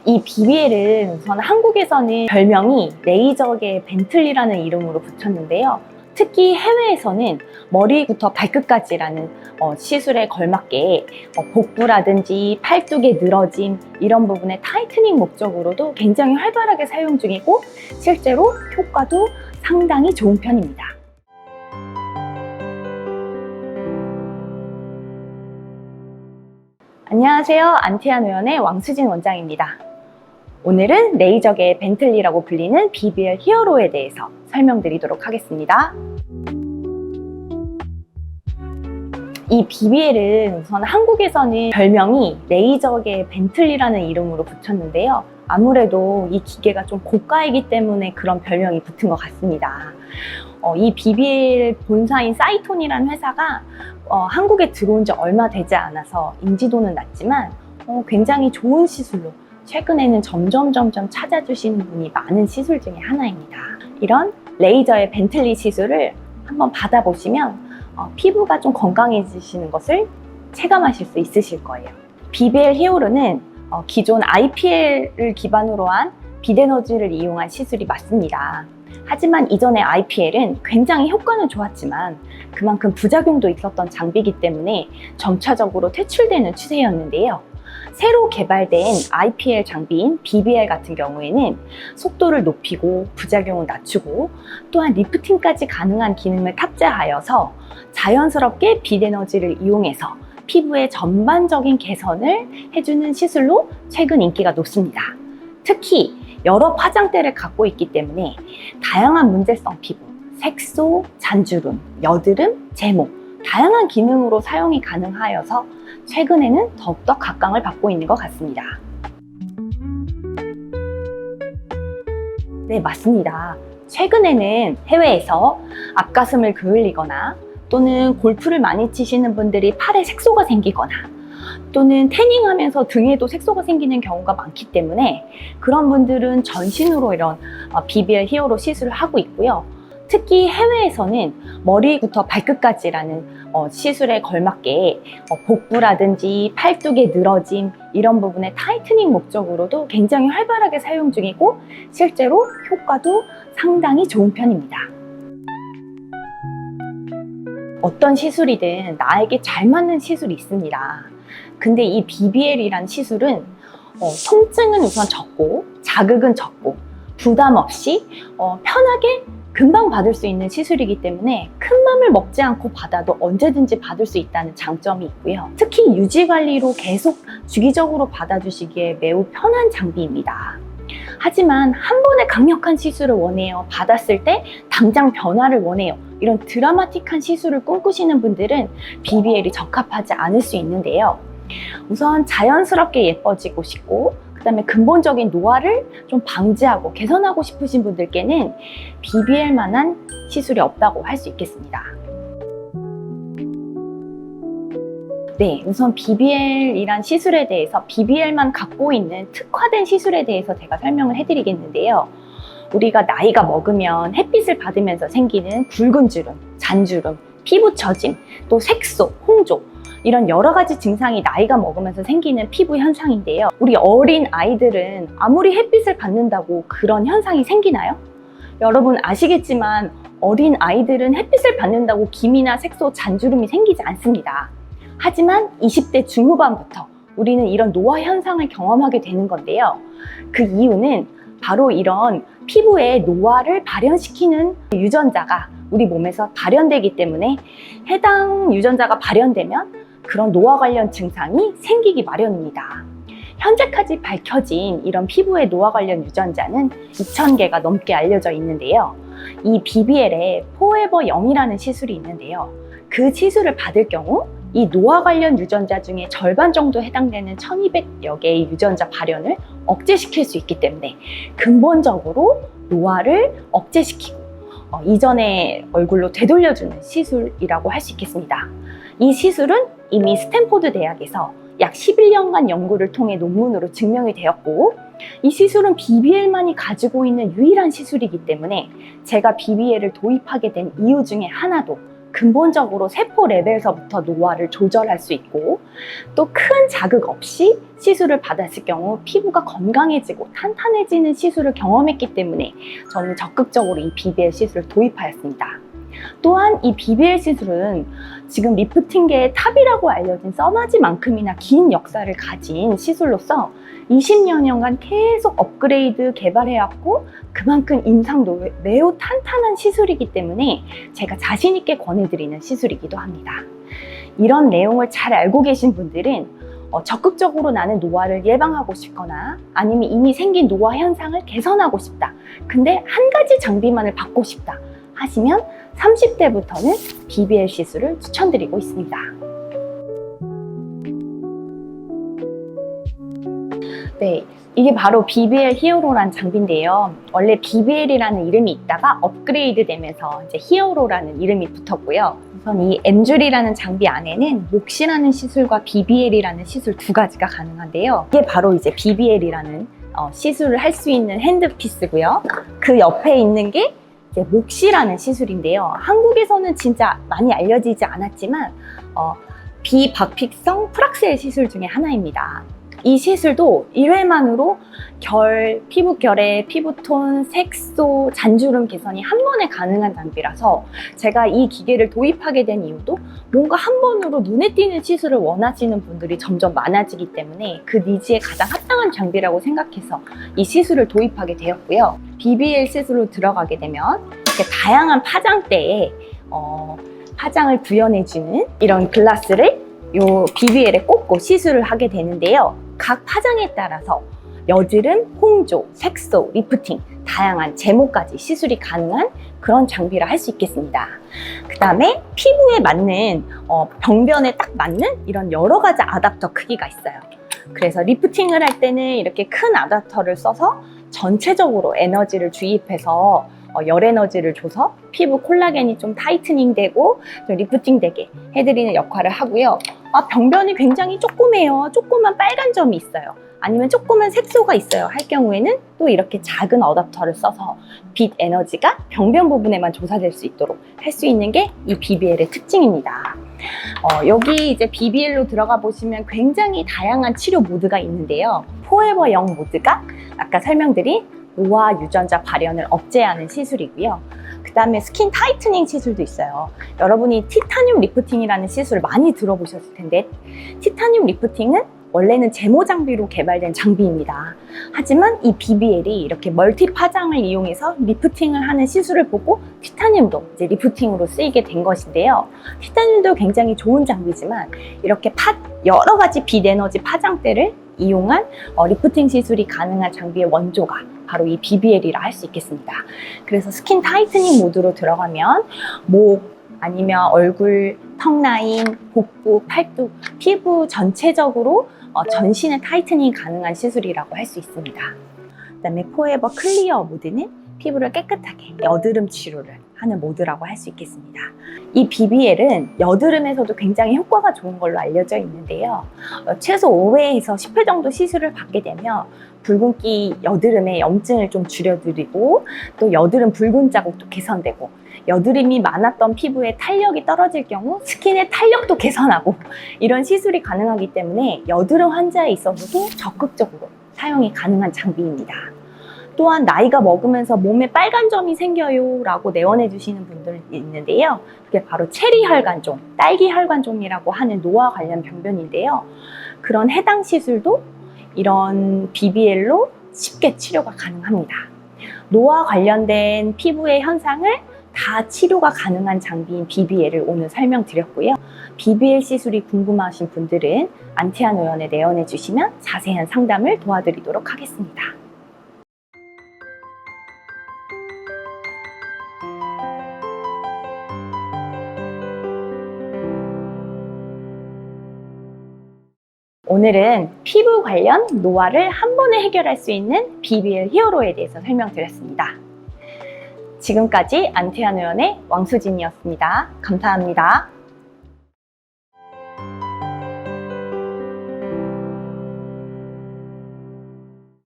이 BBL은 우선 한국에서는 별명이 레이저계 벤틀리라는 이름으로 붙였는데요. 특히 해외에서는 머리부터 발끝까지라는 시술에 걸맞게 복부라든지 팔뚝의 늘어짐 이런 부분의 타이트닝 목적으로도 굉장히 활발하게 사용 중이고 실제로 효과도 상당히 좋은 편입니다. 안녕하세요. 안티안 의원의 왕수진 원장입니다. 오늘은 레이저계 벤틀리라고 불리는 BBL 히어로에 대해서 설명드리도록 하겠습니다. 이 BBL은 우선 한국에서는 별명이 레이저계 벤틀리라는 이름으로 붙였는데요. 아무래도 이 기계가 좀 고가이기 때문에 그런 별명이 붙은 것 같습니다. 이 BBL 본사인 사이톤이라는 회사가 한국에 들어온 지 얼마 되지 않아서 인지도는 낮지만 굉장히 좋은 시술로 최근에는 점점 찾아주시는 분이 많은 시술 중에 하나입니다. 이런 레이저의 벤틀리 시술을 한번 받아보시면 피부가 좀 건강해지시는 것을 체감하실 수 있으실 거예요. BBL 히어로는 기존 IPL을 기반으로 한 빛에너지를 이용한 시술이 맞습니다. 하지만 이전의 IPL은 굉장히 효과는 좋았지만 그만큼 부작용도 있었던 장비이기 때문에 점차적으로 퇴출되는 추세였는데요. 새로 개발된 IPL 장비인 BBL 같은 경우에는 속도를 높이고 부작용을 낮추고 또한 리프팅까지 가능한 기능을 탑재하여서 자연스럽게 빛에너지를 이용해서 피부의 전반적인 개선을 해주는 시술로 최근 인기가 높습니다. 특히 여러 화장대를 갖고 있기 때문에 다양한 문제성 피부, 색소, 잔주름, 여드름, 제모 다양한 기능으로 사용이 가능하여서 최근에는 더욱더 각광을 받고 있는 것 같습니다. 네, 맞습니다. 최근에는 해외에서 앞가슴을 그을리거나 또는 골프를 많이 치시는 분들이 팔에 색소가 생기거나 또는 태닝하면서 등에도 색소가 생기는 경우가 많기 때문에 그런 분들은 전신으로 이런 BBL 히어로 시술을 하고 있고요. 특히 해외에서는 머리부터 발끝까지라는 시술에 걸맞게 복부라든지 팔뚝의 늘어짐 이런 부분의 타이트닝 목적으로도 굉장히 활발하게 사용 중이고 실제로 효과도 상당히 좋은 편입니다. 어떤 시술이든 나에게 잘 맞는 시술이 있습니다. 근데 이 BBL이란 시술은 통증은 우선 적고 자극은 적고 부담 없이 편하게 금방 받을 수 있는 시술이기 때문에 큰 맘을 먹지 않고 받아도 언제든지 받을 수 있다는 장점이 있고요. 특히 유지관리로 계속 주기적으로 받아주시기에 매우 편한 장비입니다. 하지만 한 번에 강력한 시술을 원해요. 받았을 때 당장 변화를 원해요. 이런 드라마틱한 시술을 꿈꾸시는 분들은 BBL이 적합하지 않을 수 있는데요. 우선 자연스럽게 예뻐지고 싶고 그다음에 근본적인 노화를 좀 방지하고 개선하고 싶으신 분들께는 BBL만한 시술이 없다고 할 수 있겠습니다. 네, 우선 BBL이란 시술에 대해서 BBL만 갖고 있는 특화된 시술에 대해서 제가 설명을 해드리겠는데요. 우리가 나이가 먹으면 햇빛을 받으면서 생기는 붉은 주름, 잔주름, 피부 처짐, 또 색소, 홍조 이런 여러 가지 증상이 나이가 먹으면서 생기는 피부 현상인데요. 우리 어린 아이들은 아무리 햇빛을 받는다고 그런 현상이 생기나요? 여러분 아시겠지만 어린 아이들은 햇빛을 받는다고 기미나 색소, 잔주름이 생기지 않습니다. 하지만 20대 중후반부터 우리는 이런 노화 현상을 경험하게 되는 건데요. 그 이유는 바로 이런 피부의 노화를 발현시키는 유전자가 우리 몸에서 발현되기 때문에 해당 유전자가 발현되면 그런 노화 관련 증상이 생기기 마련입니다. 현재까지 밝혀진 이런 피부의 노화 관련 유전자는 2000개가 넘게 알려져 있는데요. 이 BBL에 포에버 0이라는 시술이 있는데요. 그 시술을 받을 경우 이 노화 관련 유전자 중에 절반 정도 해당되는 1200여 개의 유전자 발현을 억제시킬 수 있기 때문에 근본적으로 노화를 억제시키고 이전의 얼굴로 되돌려주는 시술이라고 할 수 있겠습니다. 이 시술은 이미 스탠포드 대학에서 약 11년간 연구를 통해 논문으로 증명이 되었고 이 시술은 BBL만이 가지고 있는 유일한 시술이기 때문에 제가 BBL을 도입하게 된 이유 중에 하나도 근본적으로 세포 레벨에서부터 노화를 조절할 수 있고, 또 큰 자극 없이 시술을 받았을 경우 피부가 건강해지고 탄탄해지는 시술을 경험했기 때문에 저는 적극적으로 이 BBL 시술을 도입하였습니다. 또한 이 BBL 시술은 지금 리프팅계의 탑이라고 알려진 써마지만큼이나 긴 역사를 가진 시술로서 20여 년간 계속 업그레이드 개발해왔고, 그만큼 임상도 매우 탄탄한 시술이기 때문에 제가 자신 있게 권해드리는 시술이기도 합니다. 이런 내용을 잘 알고 계신 분들은 적극적으로 나는 노화를 예방하고 싶거나 아니면 이미 생긴 노화 현상을 개선하고 싶다, 근데 한 가지 장비만을 받고 싶다 하시면 30대부터는 BBL 시술을 추천드리고 있습니다. 네, 이게 바로 BBL 히어로라는 장비인데요. 원래 BBL이라는 이름이 있다가 업그레이드 되면서 이제 히어로라는 이름이 붙었고요. 우선 이 엠줄이라는 장비 안에는 몫이라는 시술과 BBL이라는 시술 두 가지가 가능한데요. 이게 바로 이제 BBL이라는 시술을 할 수 있는 핸드피스고요. 그 옆에 있는 게 이제 몫이라는 시술인데요. 한국에서는 진짜 많이 알려지지 않았지만 비박픽성 프락셀 시술 중에 하나입니다. 이 시술도 1회만으로 피부결의 피부톤, 색소, 잔주름 개선이 한 번에 가능한 장비라서 제가 이 기계를 도입하게 된 이유도 뭔가 한 번으로 눈에 띄는 시술을 원하시는 분들이 점점 많아지기 때문에 그 니즈에 가장 합당한 장비라고 생각해서 이 시술을 도입하게 되었고요. BBL 시술로 들어가게 되면 이렇게 다양한 파장대에 파장을 구현해주는 이런 글라스를 요 BBL에 꽂고 시술을 하게 되는데요. 각 파장에 따라서 여드름, 홍조, 색소, 리프팅, 다양한 제모까지 시술이 가능한 그런 장비라 할 수 있겠습니다. 그 다음에 피부에 맞는 병변에 딱 맞는 이런 여러 가지 아답터 크기가 있어요. 그래서 리프팅을 할 때는 이렇게 큰 아답터를 써서 전체적으로 에너지를 주입해서 열 에너지를 줘서 피부 콜라겐이 좀 타이트닝 되고 좀 리프팅 되게 해드리는 역할을 하고요. 병변이 굉장히 조그매요. 조그만 빨간 점이 있어요. 아니면 조그만 색소가 있어요 할 경우에는 또 이렇게 작은 어댑터를 써서 빛 에너지가 병변 부분에만 조사될 수 있도록 할 수 있는 게 이 BBL의 특징입니다. 여기 이제 BBL로 들어가 보시면 굉장히 다양한 치료 모드가 있는데요. 포에버 영 모드가 아까 설명드린 노화 유전자 발현을 억제하는 시술이고요. 그 다음에 스킨 타이트닝 시술도 있어요. 여러분이 티타늄 리프팅이라는 시술을 많이 들어보셨을 텐데, 티타늄 리프팅은 원래는 제모 장비로 개발된 장비입니다. 하지만 이 BBL이 이렇게 멀티 파장을 이용해서 리프팅을 하는 시술을 보고 티타늄도 이제 리프팅으로 쓰이게 된 것인데요. 티타늄도 굉장히 좋은 장비지만 이렇게 여러 가지 빛 에너지 파장대를 이용한 리프팅 시술이 가능한 장비의 원조가 바로 이 BBL이라 할 수 있겠습니다. 그래서 스킨 타이트닝 모드로 들어가면 목, 아니면 얼굴, 턱 라인, 복부, 팔뚝, 피부 전체적으로 전신의 타이트닝이 가능한 시술이라고 할 수 있습니다. 그다음에 포에버 클리어 모드는 피부를 깨끗하게 여드름 치료를 하는 모드라고 할 수 있겠습니다. 이 BBL은 여드름에서도 굉장히 효과가 좋은 걸로 알려져 있는데요. 최소 5회에서 10회 정도 시술을 받게 되면 붉은기 여드름의 염증을 좀 줄여드리고, 또 여드름 붉은 자국도 개선되고, 여드름이 많았던 피부에 탄력이 떨어질 경우 스킨의 탄력도 개선하고, 이런 시술이 가능하기 때문에 여드름 환자에 있어서도 적극적으로 사용이 가능한 장비입니다. 또한 나이가 먹으면서 몸에 빨간 점이 생겨요 라고 내원해 주시는 분들이 있는데요. 그게 바로 체리 혈관종, 딸기 혈관종이라고 하는 노화 관련 병변인데요. 그런 해당 시술도 이런 BBL로 쉽게 치료가 가능합니다. 노화 관련된 피부의 현상을 다 치료가 가능한 장비인 BBL을 오늘 설명드렸고요. BBL 시술이 궁금하신 분들은 안티안 의원에 내원해 주시면 자세한 상담을 도와드리도록 하겠습니다. 오늘은 피부 관련 노화를 한 번에 해결할 수 있는 BBL 히어로에 대해서 설명드렸습니다. 지금까지 안티안 의원의 왕수진이었습니다. 감사합니다.